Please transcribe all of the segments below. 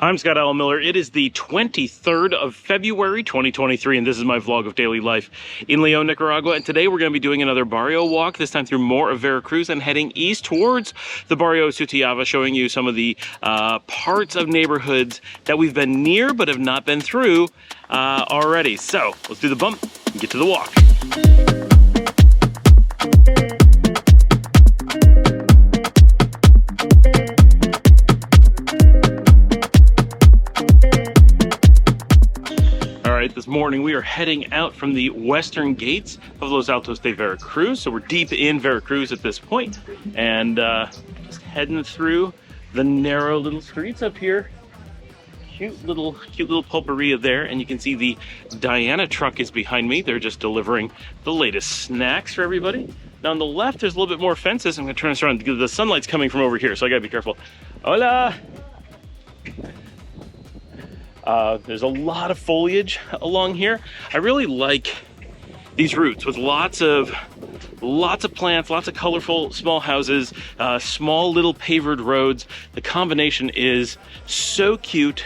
I'm Scott Allen Miller. It is the 23rd of February, 2023, and this is my vlog of daily life in Leon, Nicaragua. And today we're going to be doing another Barrio walk, this time through more of Veracruz and heading east towards the Barrio Sutiava, showing you some of the parts of neighborhoods that we've been near but have not been through already. So let's do the bump and get to the walk. This morning we are heading out from the western gates of Los Altos de Veracruz, so we're deep in Veracruz at this point, and just heading through the narrow little streets up here. Cute little pulperia there, and you can see the Diana truck is behind me. They're just delivering the latest snacks for everybody. Now on the left there's a little bit more fences. I'm gonna turn this around. The sunlight's coming from over here, so I gotta be careful. Hola! There's a lot of foliage along here. I really like these routes with lots of plants, lots of colorful small houses, small little paved roads. The combination is so cute,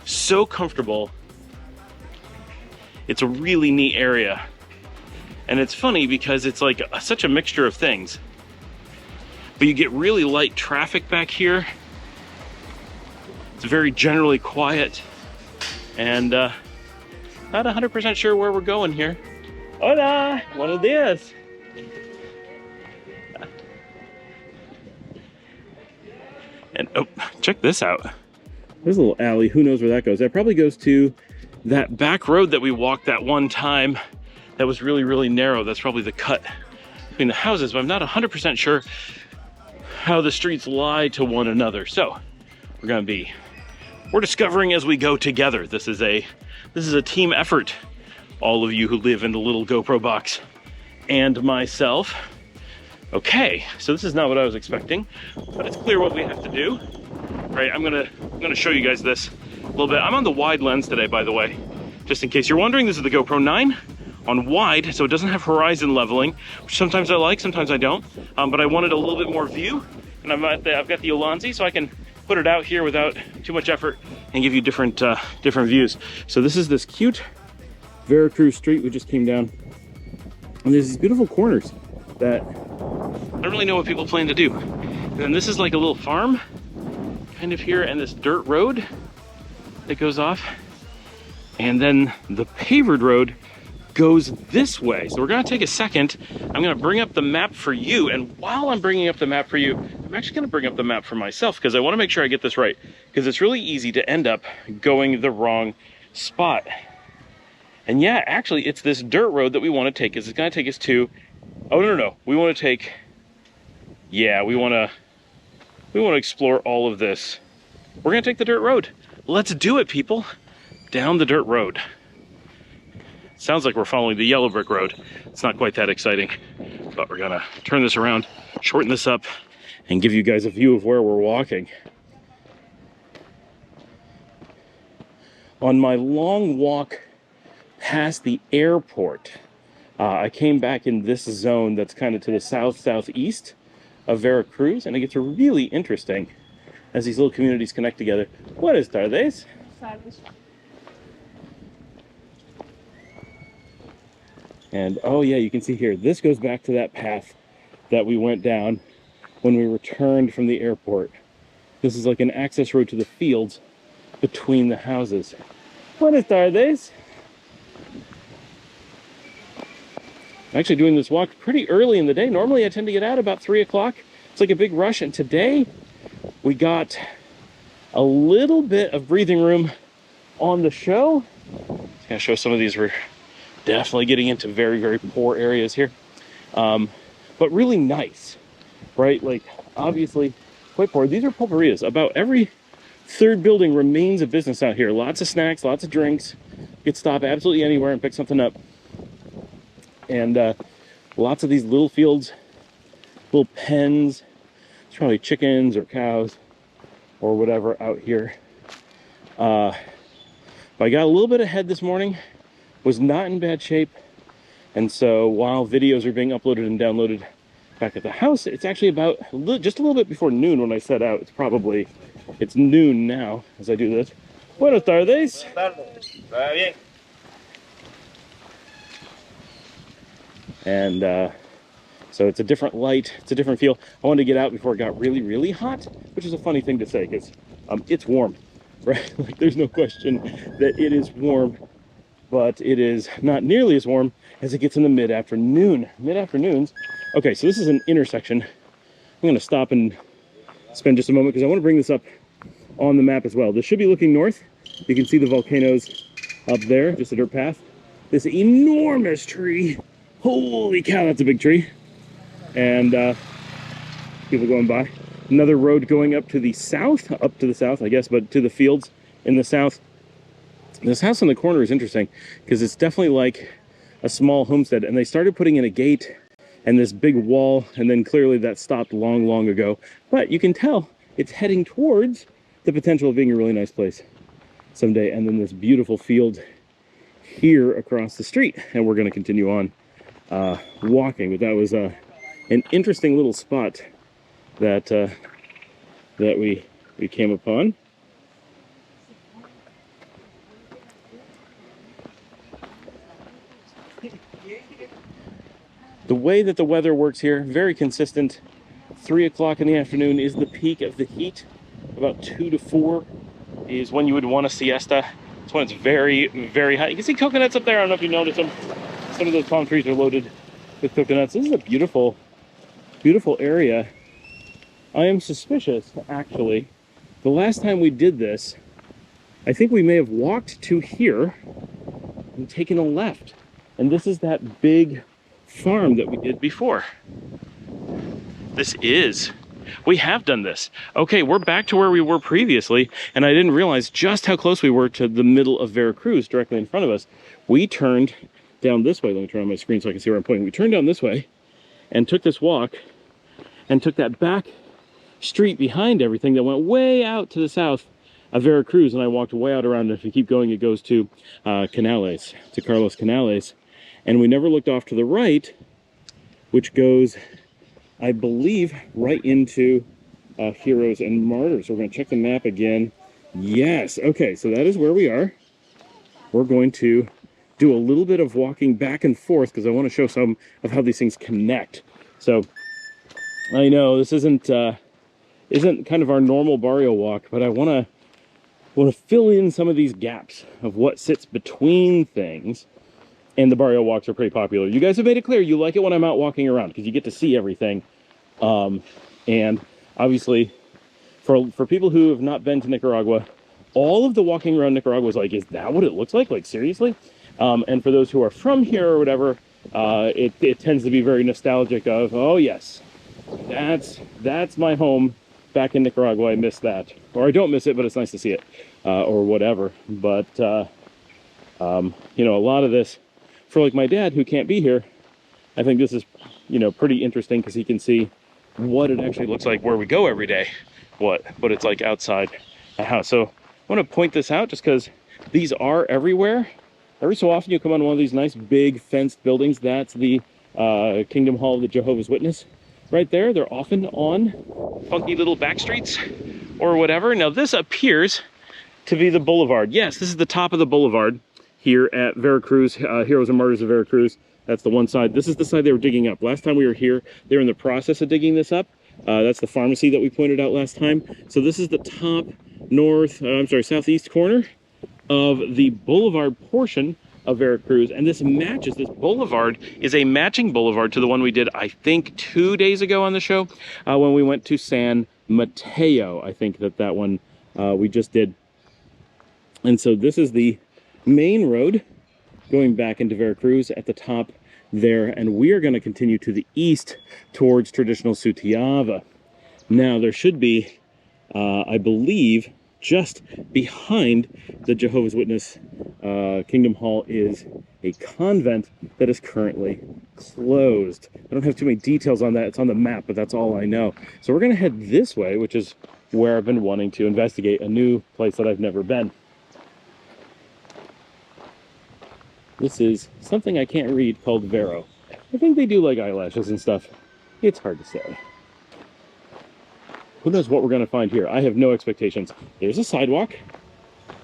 so comfortable. It's a really neat area. And it's funny because it's like such a mixture of things. But you get really light traffic back here. It's very generally quiet. And not 100% sure where we're going here. Hola, buenos dias. And oh, check this out. There's a little alley. Who knows where that goes? That probably goes to that back road that we walked that one time that was really, really narrow. That's probably the cut between the houses, but I'm not 100% sure how the streets lie to one another. So we're discovering as we go together. This is a team effort. All of you who live in the little GoPro box and myself. Okay, so this is not what I was expecting, but it's clear what we have to do. Right, I'm gonna show you guys this a little bit. I'm on the wide lens today, by the way, just in case you're wondering. This is the GoPro 9 on wide, so it doesn't have horizon leveling, which sometimes I like, sometimes I don't. But I wanted a little bit more view, and I've got the Ulanzi, so I can put it out here without too much effort and give you different views. So this is this cute Veracruz street we just came down, and there's these beautiful corners that I don't really know what people plan to do. And then this is like a little farm kind of here, and this dirt road that goes off, and then the paved road goes this way. So we're gonna take a second. I'm gonna bring up the map for you, and while I'm bringing up the map for you, I'm actually gonna bring up the map for myself because I wanna make sure I get this right, because it's really easy to end up going the wrong spot. And yeah, actually it's this dirt road that we wanna take, because it's gonna take us to, oh no, we wanna take, yeah, we wanna explore all of this. We're gonna take the dirt road. Let's do it, people. Down the dirt road. Sounds like we're following the yellow brick road. It's not quite that exciting, but we're gonna turn this around, shorten this up, and give you guys a view of where we're walking. On my long walk past the airport, I came back in this zone that's kind of to the southeast of Veracruz, and it gets really interesting as these little communities connect together. Buenas tardes. And oh yeah, you can see here, this goes back to that path that we went down when we returned from the airport. This is like an access road to the fields between the houses. Buenas tardes. I'm actually doing this walk pretty early in the day. Normally I tend to get out about 3 o'clock. It's like a big rush, and today we got a little bit of breathing room on the show. I'm gonna show some of these. We're definitely getting into very, very poor areas here, but really nice, right? Like obviously quite poor. These are pulperias. About every third building remains a business out here. Lots of snacks, lots of drinks. You could stop absolutely anywhere and pick something up. And lots of these little fields, little pens. It's probably chickens or cows or whatever out here. But I got a little bit ahead this morning. Was not in bad shape, and so while videos are being uploaded and downloaded back at the house, it's actually about just a little bit before noon when I set out. It's probably It's noon now as I do this. Buenas tardes. And so it's a different light, it's a different feel. I wanted to get out before it got really, really hot, which is a funny thing to say because it's warm, right? Like there's no question that it is warm, but it is not nearly as warm as it gets in the mid-afternoons. Okay, so this is an intersection. I'm going to stop and spend just a moment because I want to bring this up on the map as well. This should be looking north. You can see the volcanoes up there, just a dirt path. This enormous tree. Holy cow, that's a big tree. And people going by. Another road going up to the south, I guess, but to the fields in the south. This house on the corner is interesting because it's definitely like a small homestead, and they started putting in a gate and this big wall, and then clearly that stopped long, long ago. But you can tell it's heading towards the potential of being a really nice place someday. And then this beautiful field here across the street, and we're going to continue on walking. But that was an interesting little spot that that we came upon. The way that the weather works here, very consistent. 3 o'clock in the afternoon is the peak of the heat. About 2 to 4 is when you would want a siesta. It's when it's very, very hot. You can see coconuts up there. I don't know if you noticed them. Some of those palm trees are loaded with coconuts. This is a beautiful, beautiful area. I am suspicious, actually. The last time we did this, I think we may have walked to here and taken a left. And this is that big farm that we did before. We have done this. Okay, we're back to where we were previously, and I didn't realize just how close we were to the middle of Veracruz, directly in front of us. We turned down this way. Let me turn on my screen so I can see where I'm pointing. We turned down this way and took this walk and took that back street behind everything that went way out to the south of Veracruz, and I walked way out around. If you keep going, it goes to Canales, to Carlos Canales. And we never looked off to the right, which goes, I believe, right into Heroes and Martyrs. So we're going to check the map again. Yes. Okay, so that is where we are. We're going to do a little bit of walking back and forth because I want to show some of how these things connect. So I know this isn't kind of our normal Barrio walk, but I want to fill in some of these gaps of what sits between things. And the Barrio walks are pretty popular. You guys have made it clear you like it when I'm out walking around because you get to see everything. And obviously, for people who have not been to Nicaragua, all of the walking around Nicaragua is like, is that what it looks like? Like, seriously? And for those who are from here or whatever, it tends to be very nostalgic of, oh yes, that's my home back in Nicaragua. I miss that. Or I don't miss it, but it's nice to see it, or whatever. But, you know, a lot of this, for like my dad who can't be here, I think this is, you know, pretty interesting because he can see what it actually looks like where we go every day, what it's like outside the house. So I want to point this out just because these are everywhere. Every so often you come on one of these nice big fenced buildings. That's the Kingdom Hall of the Jehovah's Witness right there. They're often on funky little back streets or whatever. Now this appears to be the boulevard. Yes, this is the top of the boulevard here at Veracruz, Heroes and Martyrs of Veracruz. That's the one side. This is the side they were digging up. Last time we were here, they were in the process of digging this up. That's the pharmacy that we pointed out last time. So this is the top southeast corner of the boulevard portion of Veracruz. And this boulevard is a matching boulevard to the one we did, I think, 2 days ago on the show, when we went to San Mateo. I think that one we just did. And so this is the main road going back into Veracruz at the top there, and we are going to continue to the east towards traditional Sutiava. Now there should be, I believe, just behind the Jehovah's Witness Kingdom Hall is a convent that is currently closed. I don't have too many details on that. It's on the map, but that's all I know. So we're going to head this way, which is where I've been wanting to investigate, a new place that I've never been. This is something I can't read called Vero. I think they do like eyelashes and stuff. It's hard to say. who knows what we're going to find here. I have no expectations. There's a sidewalk.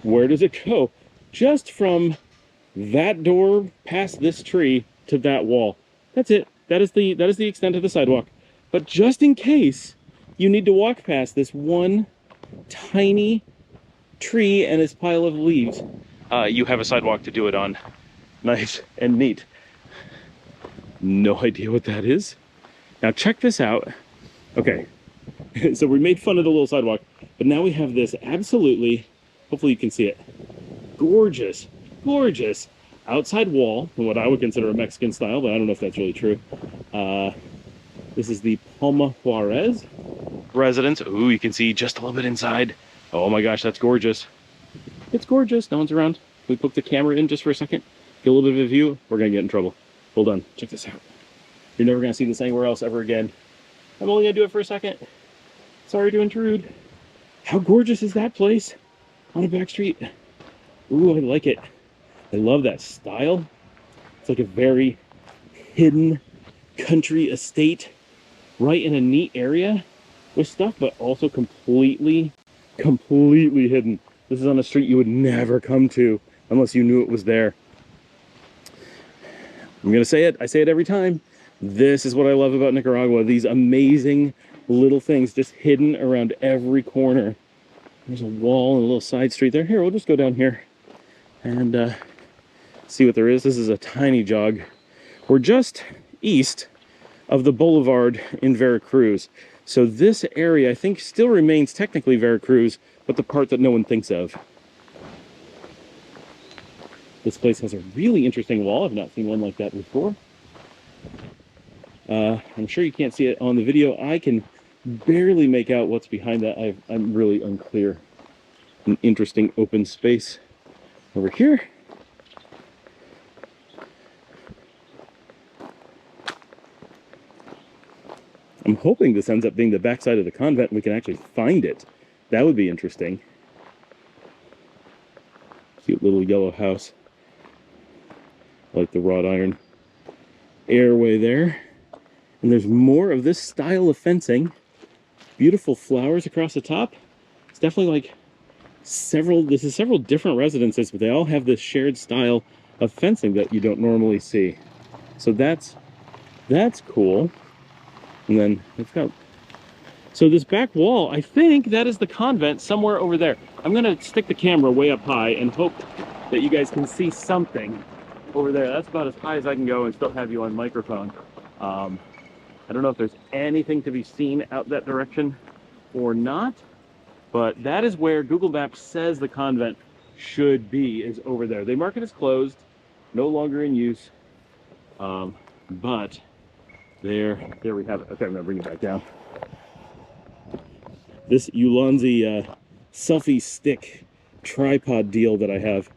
Where does it go? Just from that door past this tree to that wall. That's it. That is the extent of the sidewalk. But just in case you need to walk past this one tiny tree and its pile of leaves, you have a sidewalk to do it on. Nice and neat. No idea what that is. Now check this out. Okay, so we made fun of the little sidewalk, but now we have this absolutely, hopefully you can see it, gorgeous, gorgeous outside wall, what I would consider a Mexican style, but I don't know if that's really true. This is the Palma Juarez residence. Ooh, you can see just a little bit inside. Oh my gosh, that's gorgeous. It's gorgeous. No one's around. We put the camera in just for a second, get a little bit of a view. We're gonna get in trouble. Hold on, check this out. You're never gonna see this anywhere else ever again. I'm only gonna do it for a second. Sorry to intrude. How gorgeous is that place on a back street? Ooh, I like it. I love that style. It's like a very hidden country estate right in a neat area with stuff, but also completely hidden. This is on a street you would never come to unless you knew it was there. I'm gonna say it, I say it every time. This is what I love about Nicaragua. These amazing little things just hidden around every corner. There's a wall and a little side street there. Here, we'll just go down here and see what there is. This is a tiny jog. We're just east of the boulevard in Veracruz. So this area, I think, still remains technically Veracruz, but the part that no one thinks of. This place has a really interesting wall. I've not seen one like that before. I'm sure you can't see it on the video. I can barely make out what's behind that. I'm really unclear. An interesting open space over here. I'm hoping this ends up being the backside of the convent and we can actually find it. That would be interesting. Cute little yellow house. I like the wrought iron airway there. And there's more of this style of fencing. Beautiful flowers across the top. It's definitely like several different residences, but they all have this shared style of fencing that you don't normally see. So that's cool. And then it's got, so this back wall, I think that is the convent somewhere over there. I'm gonna stick the camera way up high and hope that you guys can see something over there. That's about as high as I can go and still have you on microphone. I don't know if there's anything to be seen out that direction or not, but that is where Google Maps says the convent should be, is over there. They mark it as closed, no longer in use, but there we have it. Okay, I'm gonna bring it back down. This Ulanzi selfie stick tripod deal that I have,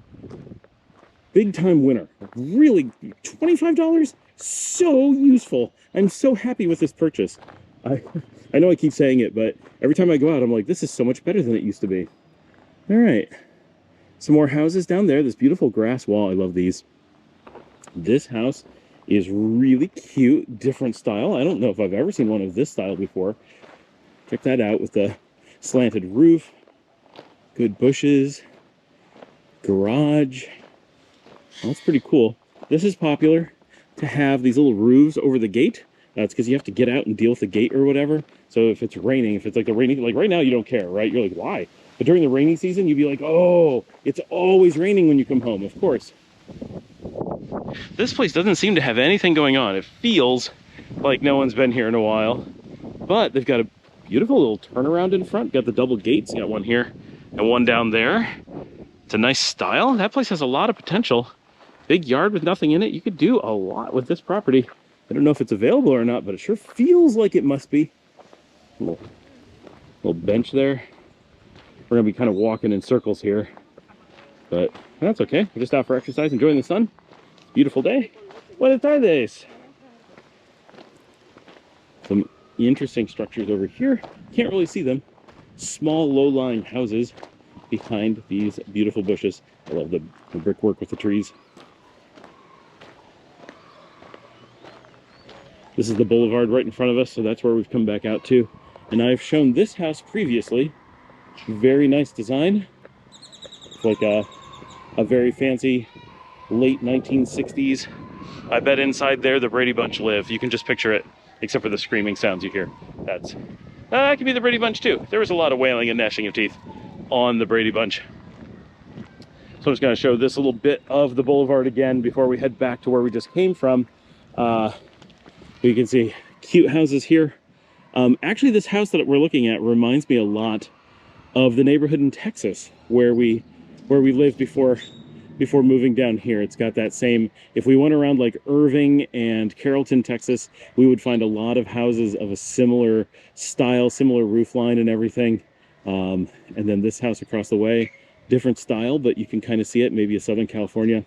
big time winner. Really, $25, so useful. I'm so happy with this purchase. I know I keep saying it, but every time I go out, I'm like, this is so much better than it used to be. All right, some more houses down there. This beautiful grass wall, I love these. This house is really cute, different style. I don't know if I've ever seen one of this style before. Check that out with the slanted roof, good bushes, garage. Well, that's pretty cool. This is popular to have these little roofs over the gate. That's because you have to get out and deal with the gate or whatever. So if it's raining, if it's like the raining, like right now you don't care, right? You're like, why? But during the rainy season, you'd be like, oh, it's always raining when you come home, of course. This place doesn't seem to have anything going on. It feels like no one's been here in a while, but they've got a beautiful little turnaround in front. Got the double gates, got one here and one down there. It's a nice style. That place has a lot of potential. Big yard with nothing in it. You could do a lot with this property. I don't know if it's available or not, but it sure feels like it must be. Little bench there. We're gonna be kind of walking in circles here, but that's okay. We're just out for exercise, enjoying the sun. Beautiful day. Buenas tardes. Some interesting structures over here. Can't really see them. Small, low-lying houses behind these beautiful bushes. I love the brickwork with the trees. This is the boulevard right in front of us, so that's where we've come back out to. And I've shown this house previously. Very nice design. It's like a very fancy late 1960s. I bet inside there the Brady Bunch live. You can just picture it, except for the screaming sounds you hear. That could be the Brady Bunch too. There was a lot of wailing and gnashing of teeth on the Brady Bunch. So I'm just going to show this little bit of the boulevard again before we head back to where we just came from. You can see cute houses here. Actually, this house that we're looking at reminds me a lot of the neighborhood in Texas where we lived before moving down here. It's got that same, if we went around like Irving and Carrollton, Texas, we would find a lot of houses of a similar style, similar roof line and everything. And then this house across the way, different style, but you can kind of see it, maybe a Southern California.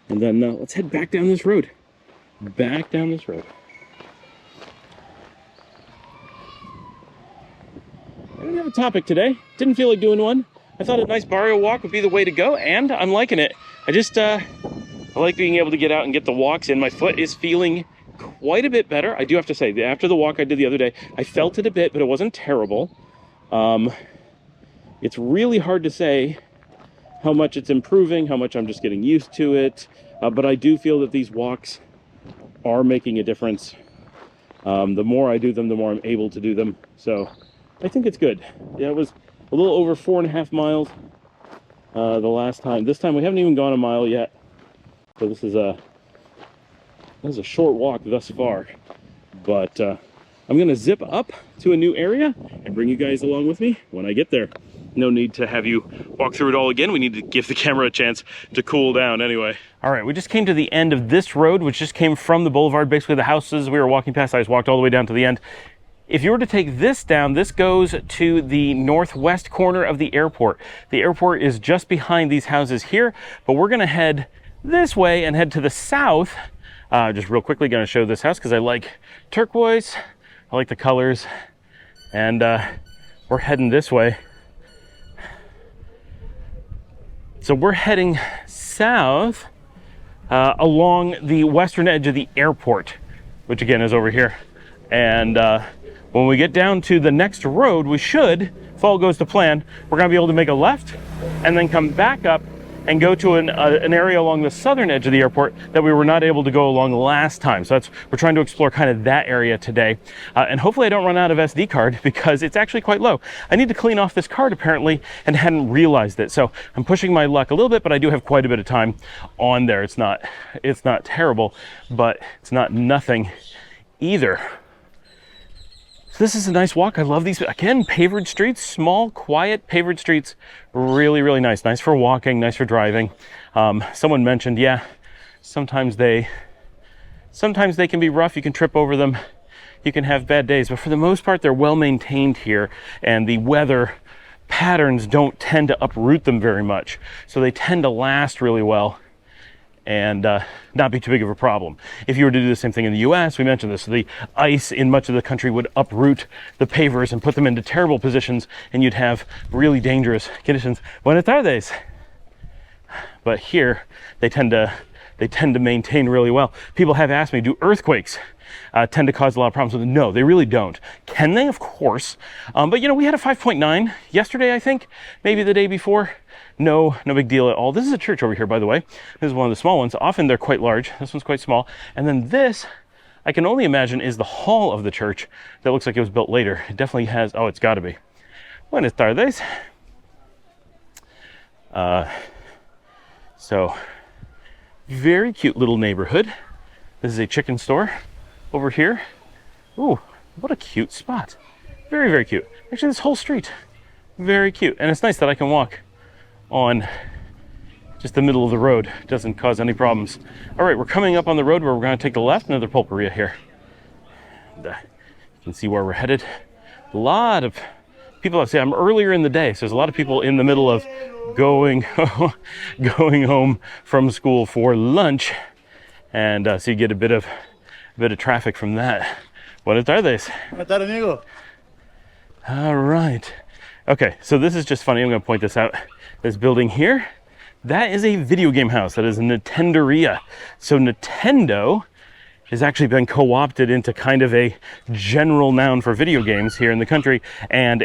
And then let's head back down this road. Back down this road. I didn't have a topic today. Didn't feel like doing one. I thought a nice Barrio walk would be the way to go, and I'm liking it. I like being able to get out and get the walks in. My foot is feeling quite a bit better. I do have to say, after the walk I did the other day, I felt it a bit, but it wasn't terrible. It's really hard to say how much it's improving, how much I'm just getting used to it. But I do feel that these walks are making a difference. The more I do them, the more I'm able to do them. So I think it's good. Yeah, it was a little over 4.5 miles the last time. This time we haven't even gone a mile yet. So this is a short walk thus far. But I'm gonna zip up to a new area and bring you guys along with me when I get there. No need to have you walk through it all again. We need to give the camera a chance to cool down anyway. All right, we just came to the end of this road, which just came from the boulevard. Basically the houses we were walking past, I just walked all the way down to the end. If you were to take this down, this goes to the northwest corner of the airport. The airport is just behind these houses here, but we're gonna head this way and head to the south. Just real quickly gonna show this house because I like turquoise, I like the colors, and we're heading this way. So we're heading south along the western edge of the airport, which again is over here. And when we get down to the next road, we should, if all goes to plan, we're gonna be able to make a left and then come back up and go to an area along the southern edge of the airport that we were not able to go along last time. So we're trying to explore kind of that area today. And hopefully I don't run out of SD card because it's actually quite low. I need to clean off this card apparently and hadn't realized it. So I'm pushing my luck a little bit, but I do have quite a bit of time on there. It's not terrible, but it's not nothing either. So this is a nice walk. I love these, again, pavered streets, small, quiet pavered streets. Really, really nice. Nice for walking, nice for driving. Someone mentioned, yeah, sometimes they can be rough. You can trip over them. You can have bad days, but for the most part, they're well maintained here, and the weather patterns don't tend to uproot them very much. So they tend to last really well and not be too big of a problem. If you were to do the same thing in the US, we mentioned this, the ice in much of the country would uproot the pavers and put them into terrible positions, and you'd have really dangerous conditions. Buenas tardes. But here, they tend to maintain really well. People have asked me, do earthquakes tend to cause a lot of problems with them? No, they really don't. Can they? Of course. But you know, we had a 5.9 yesterday, I think, maybe the day before. No big deal at all. This is a church over here, by the way. This is one of the small ones. Often they're quite large. This one's quite small. And then this, I can only imagine, is the hall of the church that looks like it was built later. It definitely has, oh, it's got to be. Buenas tardes. So, very cute little neighborhood. This is a chicken store over here. Ooh, what a cute spot. Very, very cute. Actually, this whole street, very cute. And it's nice that I can walk on just the middle of the road. It doesn't cause any problems. All right, we're coming up on the road where we're going to take the left, another pulperia here. And, you can see where we're headed. A lot of people, I say I'm earlier in the day, so there's a lot of people in the middle of going home from school for lunch. And so you get a bit of traffic from that. Buenas tardes. Buenas tardes, amigo. All right. Okay, so this is just funny. I'm going to point this out. This building here, that is a video game house. That is a Nintendoria. So Nintendo has actually been co-opted into kind of a general noun for video games here in the country, and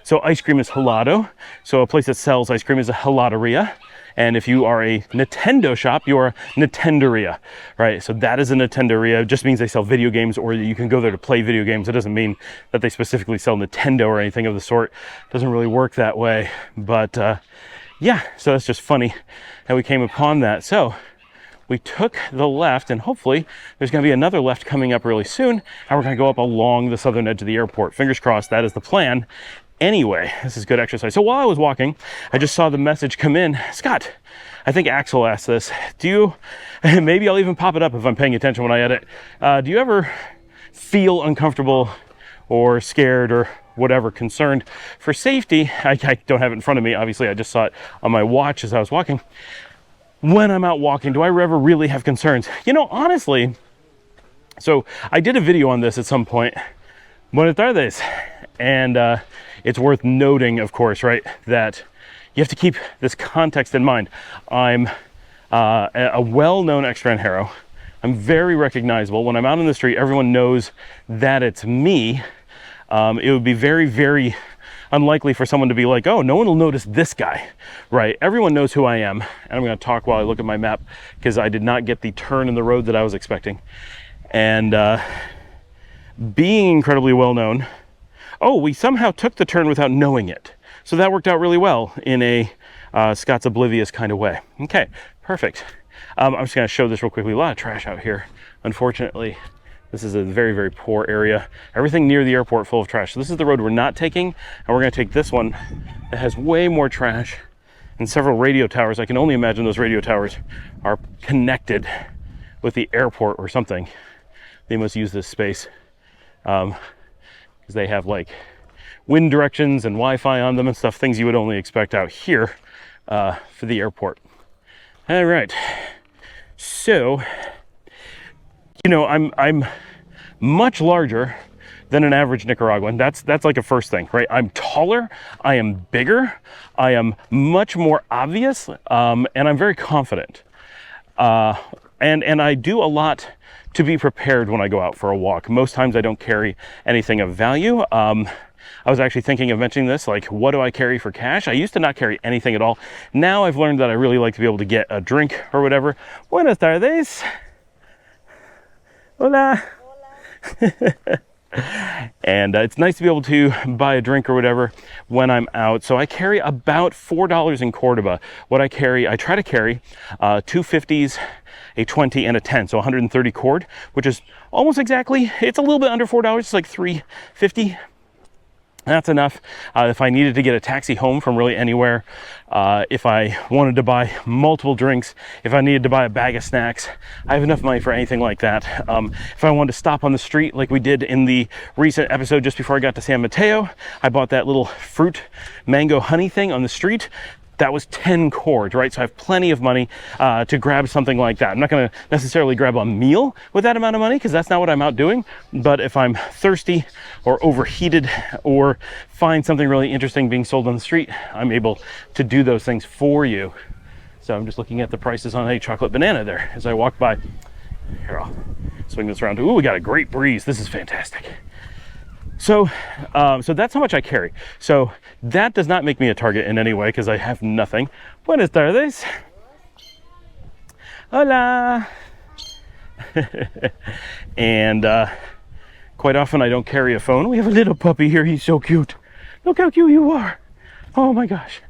so ice cream is helado. So a place that sells ice cream is a heladeria. And if you are a Nintendo shop, you're a Nintenderia, right? So that is a Nintenderia. It just means they sell video games, or you can go there to play video games. It doesn't mean that they specifically sell Nintendo or anything of the sort. It doesn't really work that way. But yeah, so that's just funny how we came upon that. So we took the left, and hopefully there's going to be another left coming up really soon. And we're going to go up along the southern edge of the airport. Fingers crossed, that is the plan. Anyway, this is good exercise. So while I was walking, I just saw the message come in. Scott, I think Axel asked this. Maybe I'll even pop it up if I'm paying attention when I edit. Do you ever feel uncomfortable or scared or whatever, concerned for safety? I don't have it in front of me. Obviously, I just saw it on my watch as I was walking. When I'm out walking, do I ever really have concerns? You know, honestly, so I did a video on this at some point. Buenas tardes. And it's worth noting, of course, right, that you have to keep this context in mind. I'm a well-known extranjero. I'm very recognizable. When I'm out in the street, everyone knows that it's me. It would be very, very unlikely for someone to be like, oh, no one will notice this guy, right? Everyone knows who I am. And I'm going to talk while I look at my map, because I did not get the turn in the road that I was expecting. And being incredibly well-known, oh, we somehow took the turn without knowing it. So that worked out really well in a Scott's oblivious kind of way. Okay, perfect. I'm just going to show this real quickly. A lot of trash out here, unfortunately. This is a very, very poor area. Everything near the airport full of trash. So this is the road we're not taking, and we're going to take this one that has way more trash and several radio towers. I can only imagine those radio towers are connected with the airport or something. They must use this space. They have like wind directions and Wi-Fi on them and stuff, things you would only expect out here for the airport. All right, so you know, I'm much larger than an average Nicaraguan. That's like a first thing, right? I'm taller, I am bigger, I am much more obvious, and I'm very confident. And I do a lot to be prepared when I go out for a walk. Most times I don't carry anything of value. I was actually thinking of mentioning this, like, what do I carry for cash? I used to not carry anything at all. Now I've learned that I really like to be able to get a drink or whatever. Buenas tardes. Hola. Hola. And it's nice to be able to buy a drink or whatever when I'm out. So I carry about $4 in Cordoba. What I carry, I try to carry 250s, a 20, and a 10. So 130 cord, which is almost exactly, it's a little bit under $4. It's like $3.50. That's enough. If I needed to get a taxi home from really anywhere, if I wanted to buy multiple drinks, if I needed to buy a bag of snacks, I have enough money for anything like that. If I wanted to stop on the street like we did in the recent episode just before I got to San Mateo, I bought that little fruit mango honey thing on the street. That was 10 cords, right? So I have plenty of money to grab something like that. I'm not going to necessarily grab a meal with that amount of money, because that's not what I'm out doing. But if I'm thirsty or overheated or find something really interesting being sold on the street, I'm able to do those things for you. So I'm just looking at the prices on a chocolate banana there as I walk by. Here, I'll swing this around. Ooh, we got a great breeze. This is fantastic. So that's how much I carry. So that does not make me a target in any way, because I have nothing. Buenas tardes. Hola. And quite often I don't carry a phone. We have a little puppy here. He's so cute. Look how cute you are. Oh my gosh.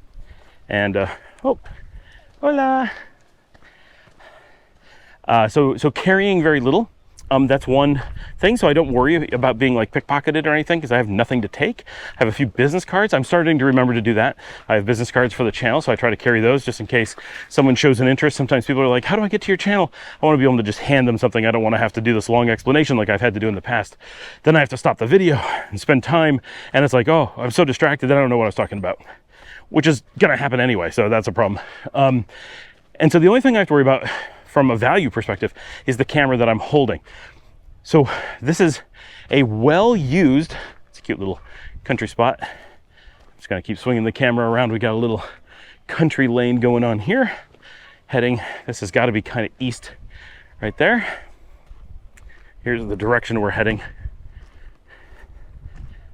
And oh, hola. So carrying very little. That's one thing, so I don't worry about being like pickpocketed or anything, because I have nothing to take. I have a few business cards. I'm starting to remember to do that. I have business cards for the channel, so I try to carry those just in case someone shows an interest. Sometimes people are like, how do I get to your channel? I want to be able to just hand them something. I don't want to have to do this long explanation like I've had to do in the past. Then I have to stop the video and spend time, and it's like, oh, I'm so distracted that I don't know what I was talking about, which is gonna happen anyway, so that's a problem. And so the only thing I have to worry about from a value perspective is the camera that I'm holding. So this is a well-used, it's a cute little country spot. I'm just gonna keep swinging the camera around. We got a little country lane going on here. This has got to be kind of east right there. Here's the direction we're heading.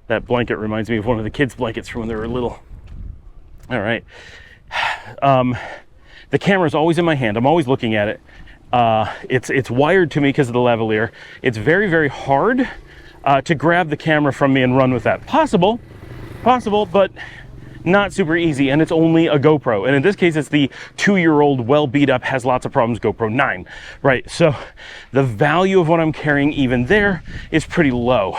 That blanket reminds me of one of the kids' blankets from when they were little. All right. The camera's always in my hand. I'm always looking at it. It's wired to me because of the lavalier. It's very, very hard to grab the camera from me and run with that. Possible, but not super easy, and it's only a GoPro. And in this case, it's the 2-year-old, well beat up, has lots of problems GoPro 9, right? So the value of what I'm carrying even there is pretty low.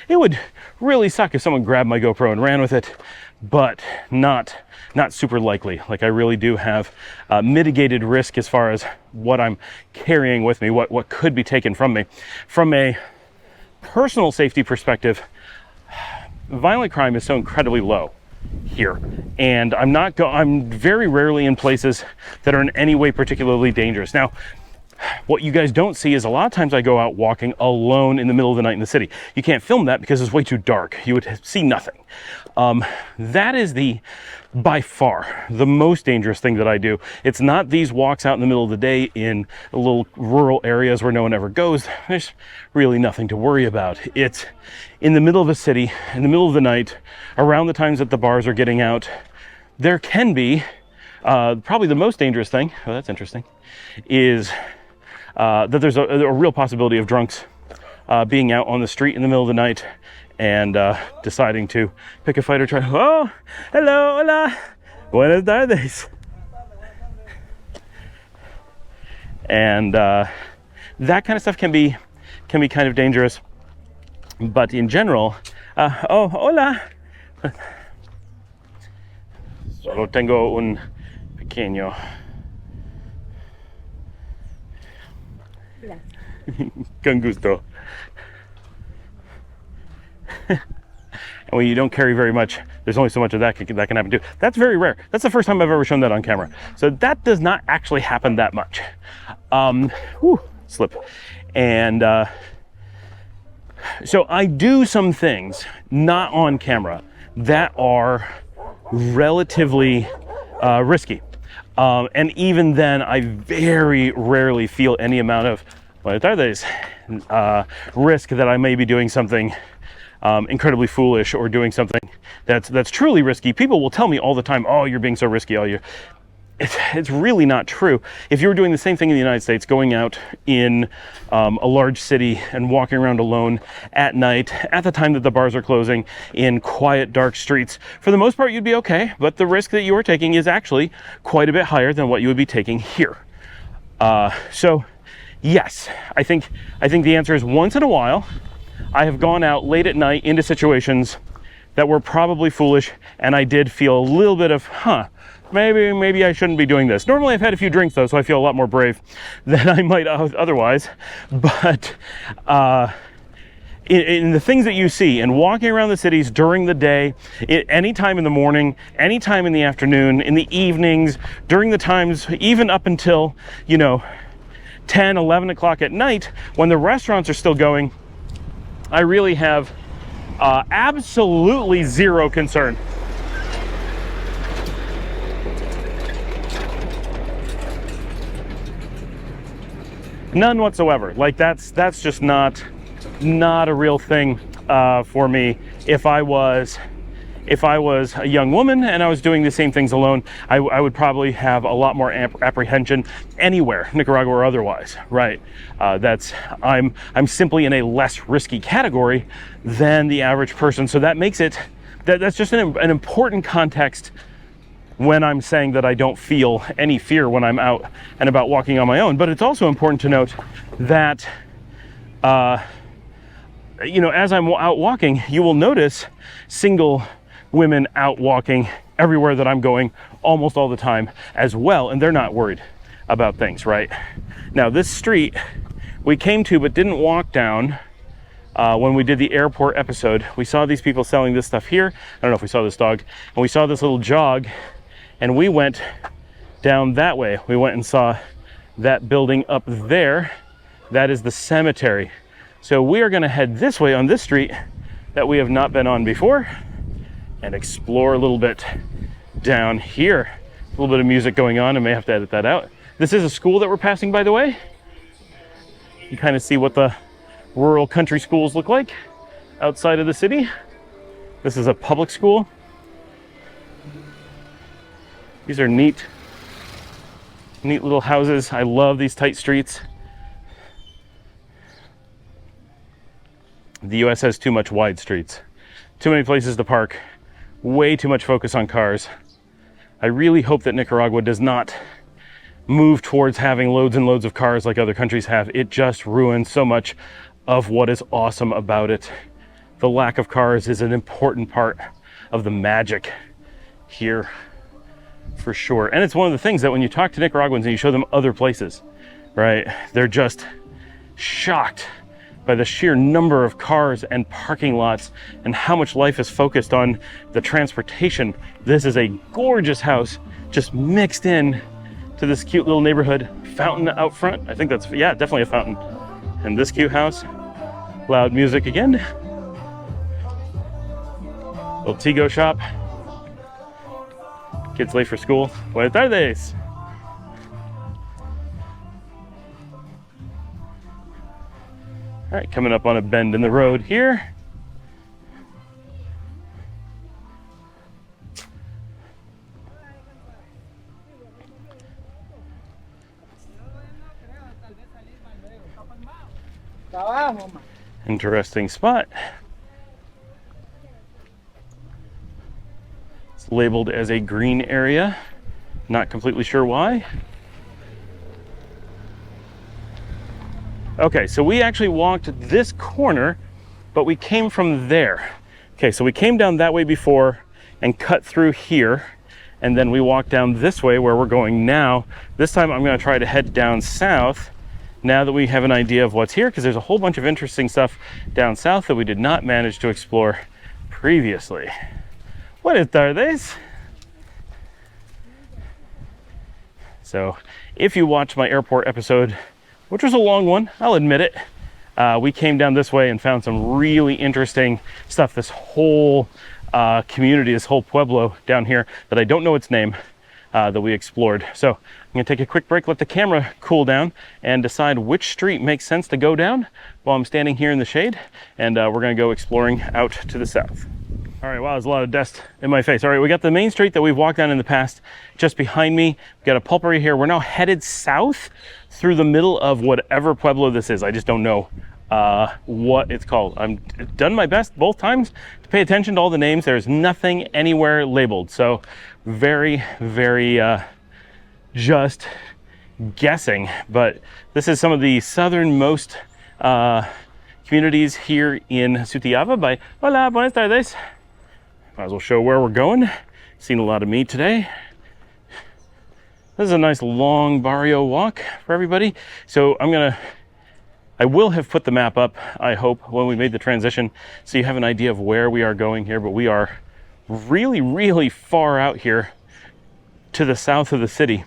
It would really suck if someone grabbed my GoPro and ran with it, but not super likely. Like, I really do have mitigated risk as far as what I'm carrying with me, what could be taken from me. From a personal safety perspective, violent crime is so incredibly low here, and I'm very rarely in places that are in any way particularly dangerous. Now, what you guys don't see is a lot of times I go out walking alone in the middle of the night in the city. You can't film that because it's way too dark. You would see nothing. That is by far the most dangerous thing that I do. It's not these walks out in the middle of the day in little rural areas where no one ever goes. There's really nothing to worry about. It's in the middle of a city, in the middle of the night, around the times that the bars are getting out. There can be, probably the most dangerous thing, oh, that's interesting, is that there's a real possibility of drunks being out on the street in the middle of the night and deciding to pick a fight or try. Oh, hello, hola, buenas tardes. And that kind of stuff can be kind of dangerous. But in general, oh, hola. Solo tengo un pequeño. Con gusto. And when you don't carry very much, there's only so much of that can happen too. That's very rare. That's the first time I've ever shown that on camera. So that does not actually happen that much. Slip. And so I do some things not on camera that are relatively risky. And even then, I very rarely feel any amount of risk that I may be doing something incredibly foolish or doing something that's truly risky. People will tell me all the time, oh, you're being so risky. It's really not true. If you were doing the same thing in the United States, going out in a large city and walking around alone at night, at the time that the bars are closing, in quiet, dark streets, for the most part, you'd be okay. But the risk that you are taking is actually quite a bit higher than what you would be taking here. So, yes, I think the answer is once in a while, I have gone out late at night into situations that were probably foolish, and I did feel a little bit of, maybe I shouldn't be doing this. Normally I've had a few drinks though, so I feel a lot more brave than I might otherwise. But in the things that you see and walking around the cities during the day, any time in the morning, any time in the afternoon, in the evenings, during the times, even up until, 10, 11 o'clock at night, when the restaurants are still going, I really have absolutely zero concern. None whatsoever. Like that's just not a real thing for me. If I was a young woman and I was doing the same things alone, I would probably have a lot more apprehension anywhere, Nicaragua or otherwise, right? I'm simply in a less risky category than the average person. So that makes it, that's just an important context when I'm saying that I don't feel any fear when I'm out and about walking on my own. But it's also important to note that, as I'm out walking, you will notice single women out walking everywhere that I'm going almost all the time as well, and they're not worried about things, right? Now, this street we came to but didn't walk down when we did the airport episode. We saw these people selling this stuff here. I don't know if we saw this dog, and we saw this little jog, and we went down that way. We went and saw that building up there. That is the cemetery. So we are going to head this way on this street that we have not been on before and explore a little bit down here. A little bit of music going on. I may have to edit that out. This is a school that we're passing, by the way. You kind of see what the rural country schools look like outside of the city. This is a public school. These are neat little houses. I love these tight streets. The US has too much wide streets, too many places to park, way too much focus on cars. I really hope that Nicaragua does not move towards having loads and loads of cars like other countries have. It just ruins so much of what is awesome about it. The lack of cars is an important part of the magic here, for sure. And it's one of the things that when you talk to Nicaraguans and you show them other places, right, they're just shocked by the sheer number of cars and parking lots and how much life is focused on the transportation. This is a gorgeous house just mixed in to this cute little neighborhood. Fountain out front. I think that's, yeah, definitely a fountain. And this cute house. Loud music again. Little Tigo shop. Kids late for school. Buenas tardes. All right, coming up on a bend in the road here. Interesting spot. It's labeled as a green area. Not completely sure why. Okay, so we actually walked this corner, but we came from there. Okay, so we came down that way before and cut through here, and then we walked down this way where we're going now. This time I'm gonna try to head down south now that we have an idea of what's here, because there's a whole bunch of interesting stuff down south that we did not manage to explore previously. Buenas tardes. So if you watched my airport episode, which was a long one, I'll admit it, we came down this way and found some really interesting stuff. This whole community, this whole pueblo down here that I don't know its name, that we explored. So I'm gonna take a quick break, let the camera cool down, and decide which street makes sense to go down while I'm standing here in the shade. And we're gonna go exploring out to the south. All right, wow, there's a lot of dust in my face. All right, we got the main street that we've walked down in the past just behind me. We've got a pulpery here. We're now headed south through the middle of whatever pueblo this is. I just don't know what it's called. I've done my best both times to pay attention to all the names. There's nothing anywhere labeled. So very, very just guessing. But this is some of the southernmost communities here in Sutiava by Hola, buenas tardes. Might as well show where we're going. Seen a lot of me today. This is a nice long Barrio walk for everybody. So I will have put the map up, I hope, when we made the transition, so you have an idea of where we are going here. But we are really, really far out here to the south of the city.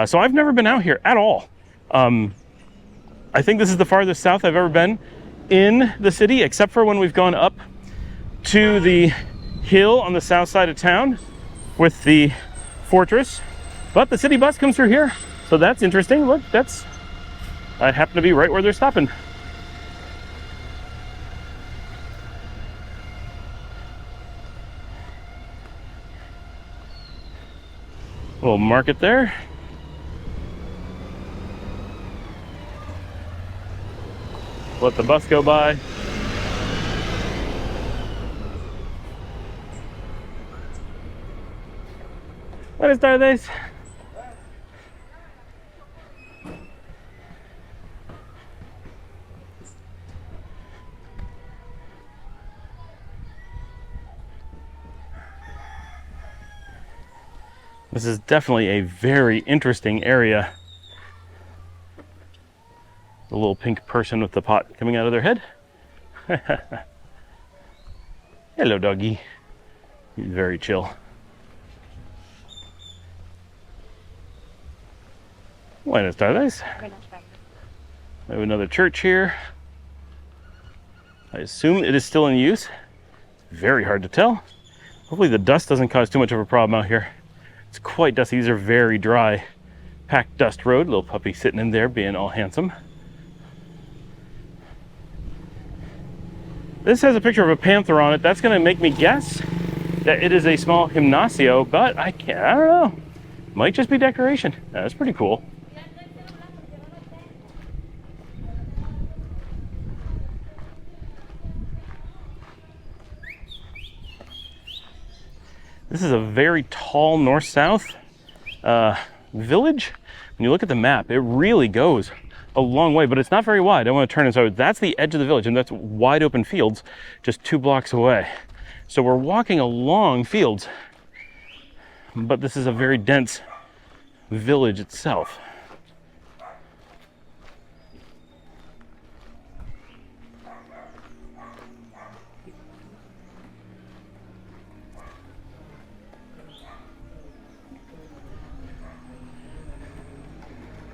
So I've never been out here at all. I think this is the farthest south I've ever been in the city, except for when we've gone up to the hill on the south side of town with the fortress. But the city bus comes through here, so that's interesting. Look, I happen to be right where they're stopping. Little market there. Let the bus go by. Buenas tardes. This is definitely a very interesting area. The little pink person with the pot coming out of their head. Hello, doggy. He's very chill. Buenas tardes. We have another church here. I assume it is still in use. It's very hard to tell. Hopefully the dust doesn't cause too much of a problem out here. It's quite dusty. These are very dry, packed dust road. Little puppy sitting in there being all handsome. This has a picture of a panther on it. That's gonna make me guess that it is a small gimnasio, but I don't know. Might just be decoration. That's pretty cool. This is a very tall north-south village. When you look at the map, it really goes a long way, but it's not very wide. I want to turn it so that's the edge of the village, and that's wide open fields just 2 blocks away. So we're walking along fields, but this is a very dense village itself.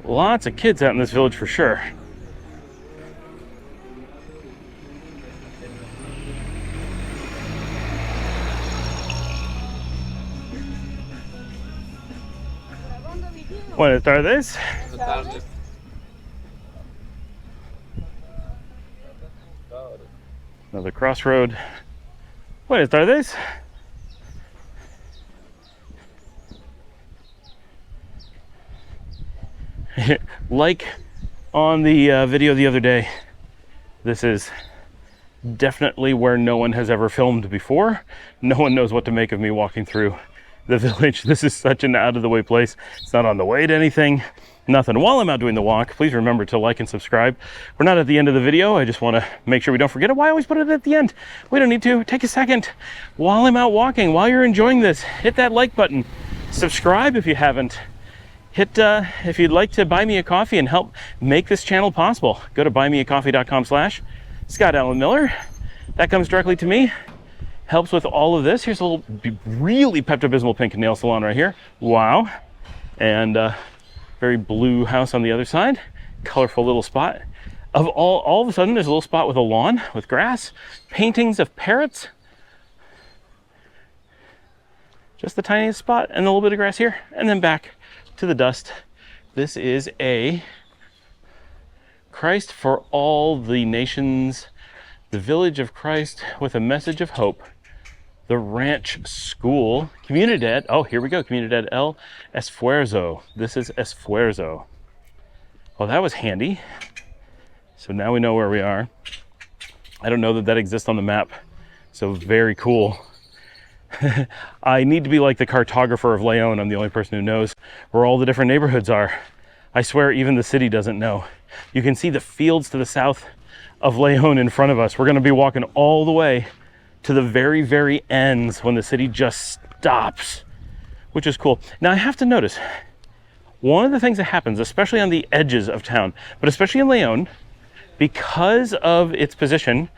Lots of kids out in this village for sure. Buenas tardes. Another crossroad. Buenas tardes. Like on the video the other day, this is definitely where no one has ever filmed before. No one knows what to make of me walking through the village. This is such an out of the way place. It's not on the way to anything, nothing. While I'm out doing the walk, please remember to like and subscribe. We're not at the end of the video. I just want to make sure we don't forget it. Why always put it at the end? We don't need to. Take a second while I'm out walking, while you're enjoying this, hit that like button. Subscribe if you haven't. Hit, if you'd like to buy me a coffee and help make this channel possible, go to buymeacoffee.com/Scott Allen Miller. That comes directly to me. Helps with all of this. Here's a little really Pepto-Bismol pink nail salon right here. Wow. And very blue house on the other side. Colorful little spot. All of a sudden, there's a little spot with a lawn, with grass, paintings of parrots. Just the tiniest spot, and a little bit of grass here, and then back to the dust. This is a Christ for all the nations, the village of Christ with a message of hope. The Ranch School, Comunidad, oh, here we go, Comunidad El Esfuerzo. This is Esfuerzo. Well, that was handy. So now we know where we are. I don't know that that exists on the map, so very cool. I need to be like the cartographer of Leon. I'm the only person who knows where all the different neighborhoods are. I swear even the city doesn't know. You can see the fields to the south of Leon in front of us. We're going to be walking all the way to the very, very ends when the city just stops, which is cool. Now I have to notice, one of the things that happens, especially on the edges of town, but especially in Leon, because of its position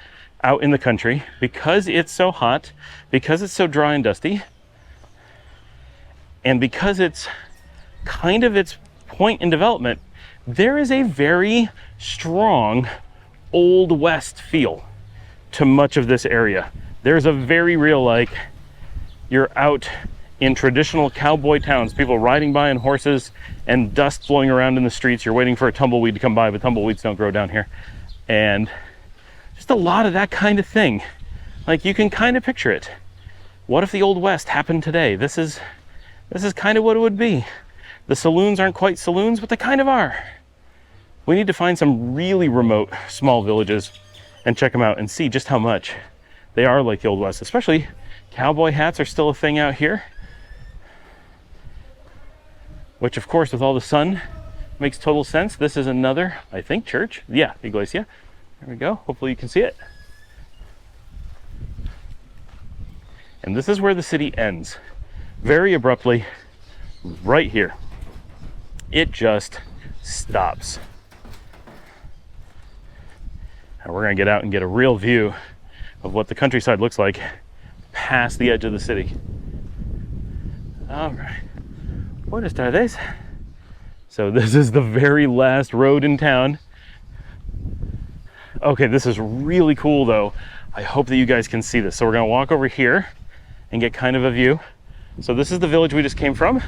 out in the country, because it's so hot, because it's so dry and dusty, and because it's kind of its point in development, there is a very strong Old West feel to much of this area. There's a very real, like, you're out in traditional cowboy towns, people riding by on horses and dust blowing around in the streets. You're waiting for a tumbleweed to come by, but tumbleweeds don't grow down here. And just a lot of that kind of thing. Like, you can kind of picture it. What if the Old West happened today? This is kind of what it would be. The saloons aren't quite saloons, but they kind of are. We need to find some really remote small villages and check them out and see just how much they are like the Old West. Especially cowboy hats are still a thing out here, which of course with all the sun makes total sense. This is another, I think, church. Yeah, iglesia. There we go. Hopefully you can see it. And this is where the city ends. Very abruptly, right here. It just stops. And we're gonna get out and get a real view of what the countryside looks like past the edge of the city. All right. Buenas tardes. So this is the very last road in town. Okay, this is really cool though. I hope that you guys can see this. So we're gonna walk over here and get kind of a view. So this is the village we just came from,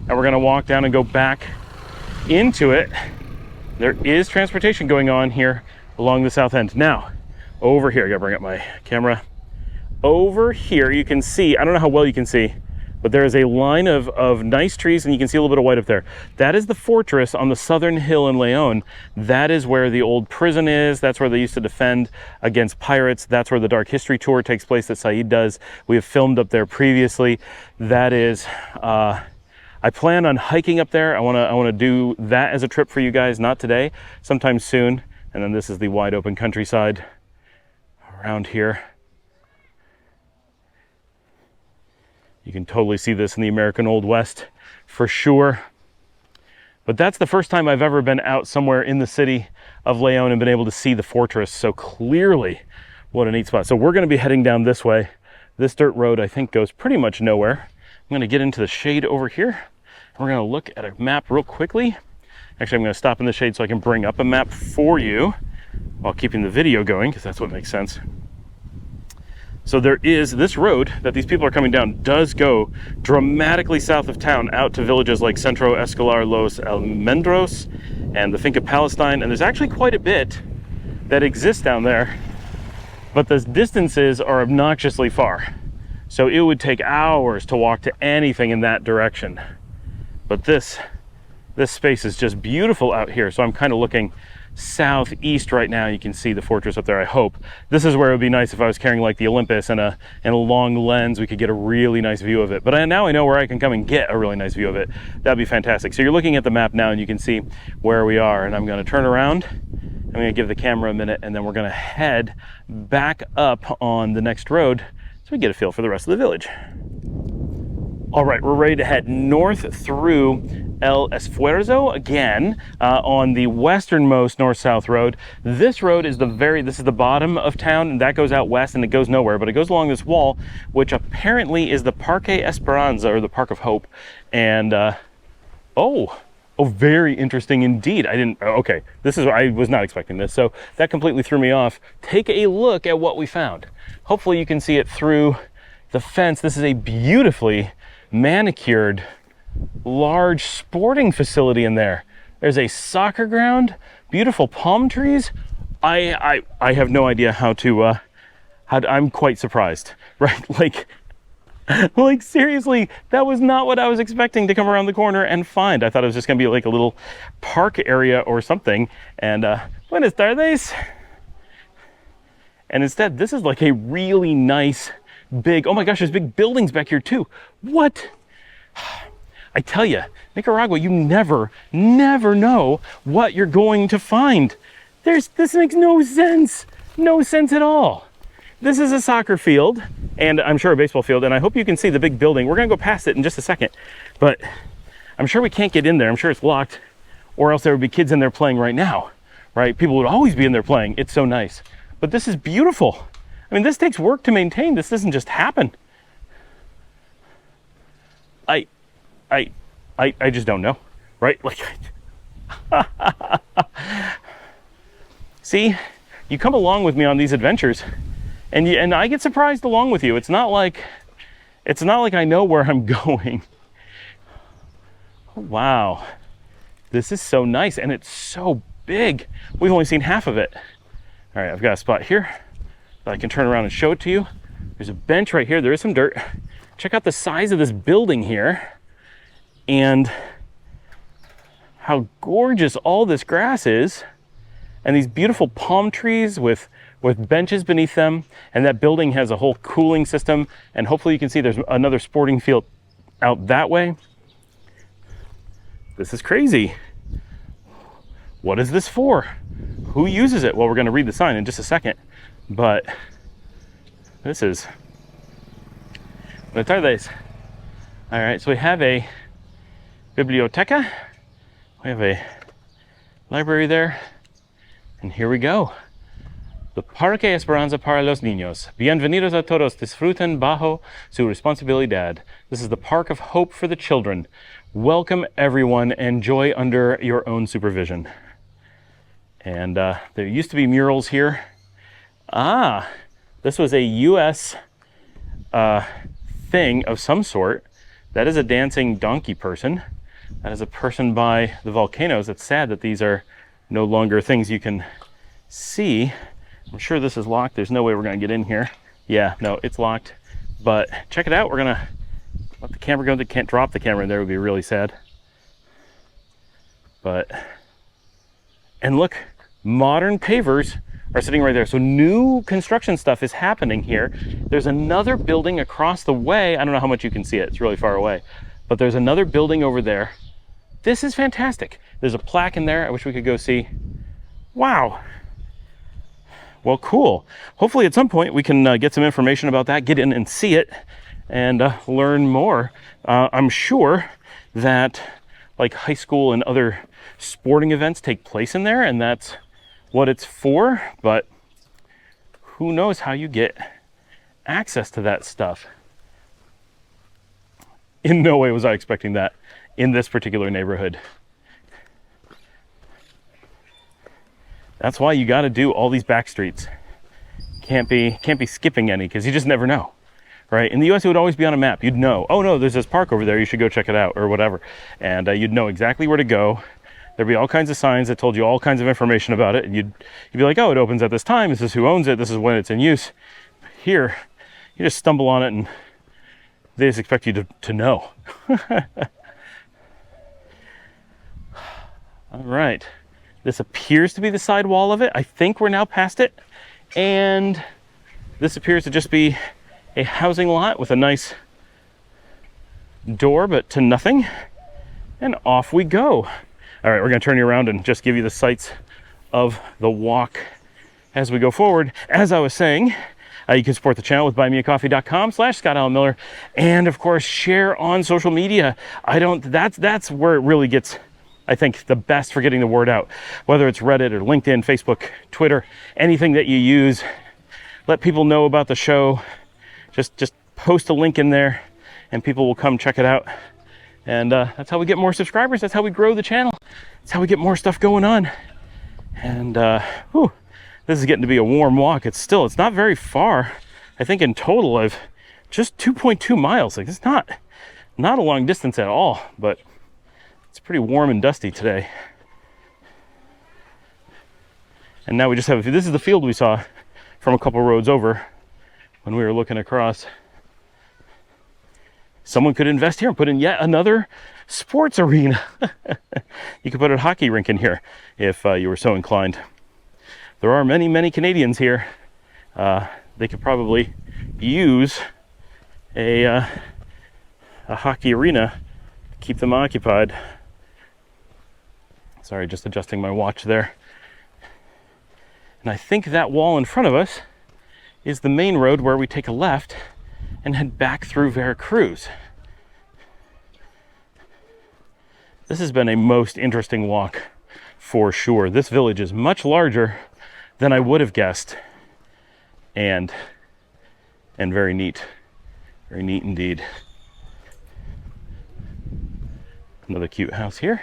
and we're gonna walk down and go back into it. There is transportation going on here along the south end. Now, over here. I gotta bring up my camera. Over here, you can see, I don't know how well you can see, but there is a line of nice trees, and you can see a little bit of white up there. That is the fortress on the southern hill in Leon. That is where the old prison is. That's where they used to defend against pirates. That's where the Dark History Tour takes place that Saeed does. We have filmed up there previously. That is, I plan on hiking up there. I wanna do that as a trip for you guys, not today, sometime soon. And then this is the wide open countryside around here. You can totally see this in the American Old West for sure. But that's the first time I've ever been out somewhere in the city of Leon and been able to see the fortress so clearly. What a neat spot. So we're gonna be heading down this way. This dirt road, I think, goes pretty much nowhere. I'm gonna get into the shade over here. And we're gonna look at a map real quickly. Actually, I'm gonna stop in the shade so I can bring up a map for you while keeping the video going, because that's what makes sense. So there is this road that these people are coming down does go dramatically south of town out to villages like Centro Escolar Los Almendros and the Finca Palestine. And there's actually quite a bit that exists down there, but the distances are obnoxiously far. So it would take hours to walk to anything in that direction. But this space is just beautiful out here. So I'm kind of looking southeast right now. You can see the fortress up there, I hope. This is where it would be nice if I was carrying like the Olympus and a long lens. We could get a really nice view of it. But now I know where I can come and get a really nice view of it. That'd be fantastic. So you're looking at the map now and you can see where we are. And I'm going to turn around. I'm going to give the camera a minute, and then we're going to head back up on the next road so we get a feel for the rest of the village. All right, we're ready to head north through El Esfuerzo again on the westernmost north-south road. This road is this is the bottom of town, and that goes out west and it goes nowhere, but it goes along this wall, which apparently is the Parque Esperanza, or the Park of Hope. And oh, very interesting indeed. Okay, I was not expecting this, so that completely threw me off. Take a look at what we found. Hopefully you can see it through the fence. This is a beautifully manicured large sporting facility in there. There's a soccer ground, beautiful palm trees. I have no idea how I'm quite surprised, right? Like seriously, that was not what I was expecting to come around the corner and find. I thought it was just gonna be like a little park area or something. And buenas tardes. And instead, this is like a really nice big, oh my gosh, there's big buildings back here too. What? I tell you, Nicaragua, you never know what you're going to find. This makes no sense at all. This is a soccer field, and I'm sure a baseball field, and I hope you can see the big building. We're gonna go past it in just a second, but I'm sure we can't get in there. I'm sure it's locked, or else there would be kids in there playing right now, right? People would always be in there playing. It's so nice. But this is beautiful. I mean, this takes work to maintain. This doesn't just happen. I just don't know, right? See, you come along with me on these adventures, and I get surprised along with you. It's not like I know where I'm going. Oh, wow, this is so nice, and it's so big. We've only seen half of it. All right, I've got a spot here that I can turn around and show it to you. There's a bench right here. There is some dirt. Check out the size of this building here and how gorgeous all this grass is, and these beautiful palm trees with benches beneath them. And that building has a whole cooling system, and hopefully you can see there's another sporting field out that way. This is crazy. What is this for? Who uses it? Well, we're going to read the sign in just a second, but this is Buenas tardes. All right, so we have a biblioteca. We have a library there, and here we go. The Parque Esperanza para los Niños. Bienvenidos a todos. Disfruten bajo su responsabilidad. This is the Park of Hope for the children. Welcome everyone. Enjoy under your own supervision. And there used to be murals here. This was a U.S. Thing of some sort. That is a dancing donkey person. That is a person by the volcanoes. It's sad that these are no longer things you can see. I'm sure this is locked. There's no way we're gonna get in here. Yeah, no, it's locked. But check it out. We're gonna let the camera go. They can't drop the camera in there. It would be really sad. But, and look, modern pavers are sitting right there. So new construction stuff is happening here. There's another building across the way. I don't know how much you can see it. It's really far away. But there's another building over there. This is fantastic. There's a plaque in there. I wish we could go see. Wow. Well, cool. Hopefully at some point we can get some information about that, get in and see it, and learn more. I'm sure that like high school and other sporting events take place in there, and that's what it's for, but who knows how you get access to that stuff. In no way was I expecting that in this particular neighborhood. That's why you got to do all these back streets. Can't be skipping any, because you just never know, right? In the US, it would always be on a map. You'd know, oh no, there's this park over there, you should go check it out, or whatever. And you'd know exactly where to go. There'd be all kinds of signs that told you all kinds of information about it. And you'd be like, oh, it opens at this time. This is who owns it. This is when it's in use. Here, you just stumble on it and they just expect you to know. All right. This appears to be the side wall of it. I think we're now past it. And this appears to just be a housing lot with a nice door, but to nothing. And off we go. All right, we're gonna turn you around and just give you the sights of the walk as we go forward. As I was saying, you can support the channel with buymeacoffee.com/Scott Allen Miller, and of course share on social media. That's where it really gets, I think, the best for getting the word out. Whether it's Reddit or LinkedIn, Facebook, Twitter, anything that you use, let people know about the show. Just post a link in there and people will come check it out. And that's how we get more subscribers. That's how we grow the channel. That's how we get more stuff going on. And this is getting to be a warm walk. It's not very far. I think in total I've just 2.2 miles. Like, it's not a long distance at all, but it's pretty warm and dusty today. And now we just have, this is the field we saw from a couple roads over when we were looking across. Someone could invest here and put in yet another sports arena. You could put a hockey rink in here if you were so inclined. There are many, many Canadians here. They could probably use a hockey arena to keep them occupied. Sorry, just adjusting my watch there. And I think that wall in front of us is the main road where we take a left and head back through Veracruz. This has been a most interesting walk for sure. This village is much larger than I would have guessed, and very neat. Very neat indeed. Another cute house here.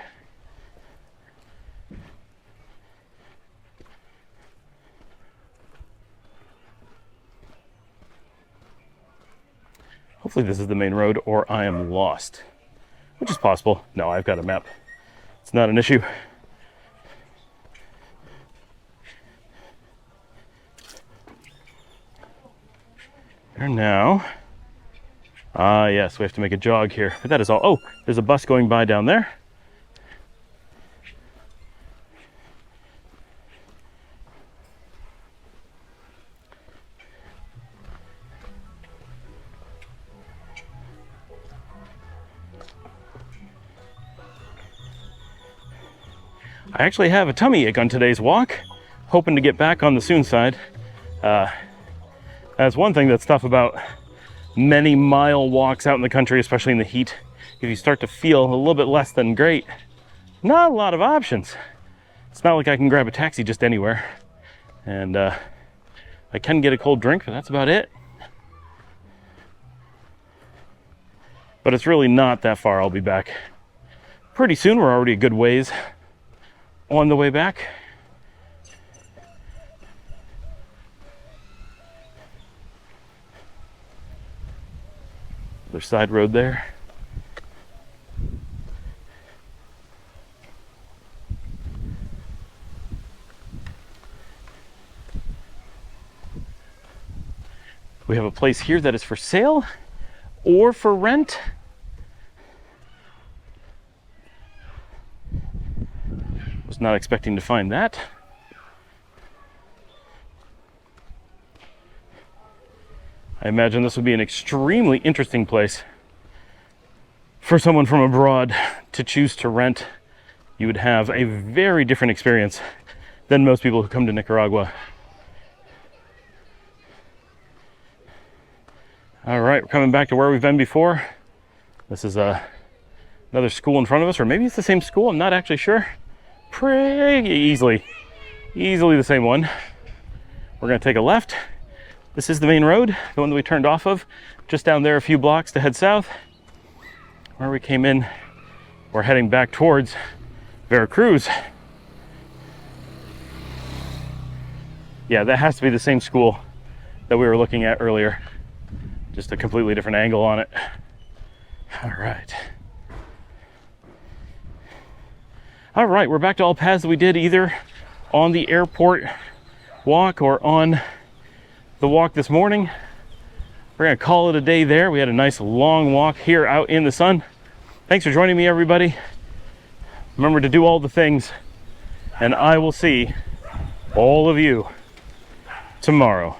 Hopefully this is the main road, or I am lost, which is possible. No, I've got a map. It's not an issue. There now. Yes, we have to make a jog here, but that is all. Oh, there's a bus going by down there. I actually have a tummy ache on today's walk, hoping to get back on the soon side. That's one thing that's tough about many mile walks out in the country, especially in the heat. If you start to feel a little bit less than great, not a lot of options. It's not like I can grab a taxi just anywhere. And I can get a cold drink, but that's about it. But it's really not that far. I'll be back pretty soon. We're already a good ways on the way back. Other side road there. We have a place here that is for sale or for rent. Was not expecting to find that. I imagine this would be an extremely interesting place for someone from abroad to choose to rent. You would have a very different experience than most people who come to Nicaragua. All right, we're coming back to where we've been before. This is another school in front of us, or maybe it's the same school, I'm not actually sure. Pretty easily the same one. We're gonna take a left. This is the main road, the one that we turned off of, just down there a few blocks to head south. Where we came in, we're heading back towards Veracruz. Yeah, that has to be the same school that we were looking at earlier. Just a completely different angle on it. All right. All right, we're back to all paths that we did either on the airport walk or on the walk this morning. We're gonna call it a day there. We had a nice long walk here out in the sun. Thanks for joining me, everybody. Remember to do all the things, and I will see all of you tomorrow.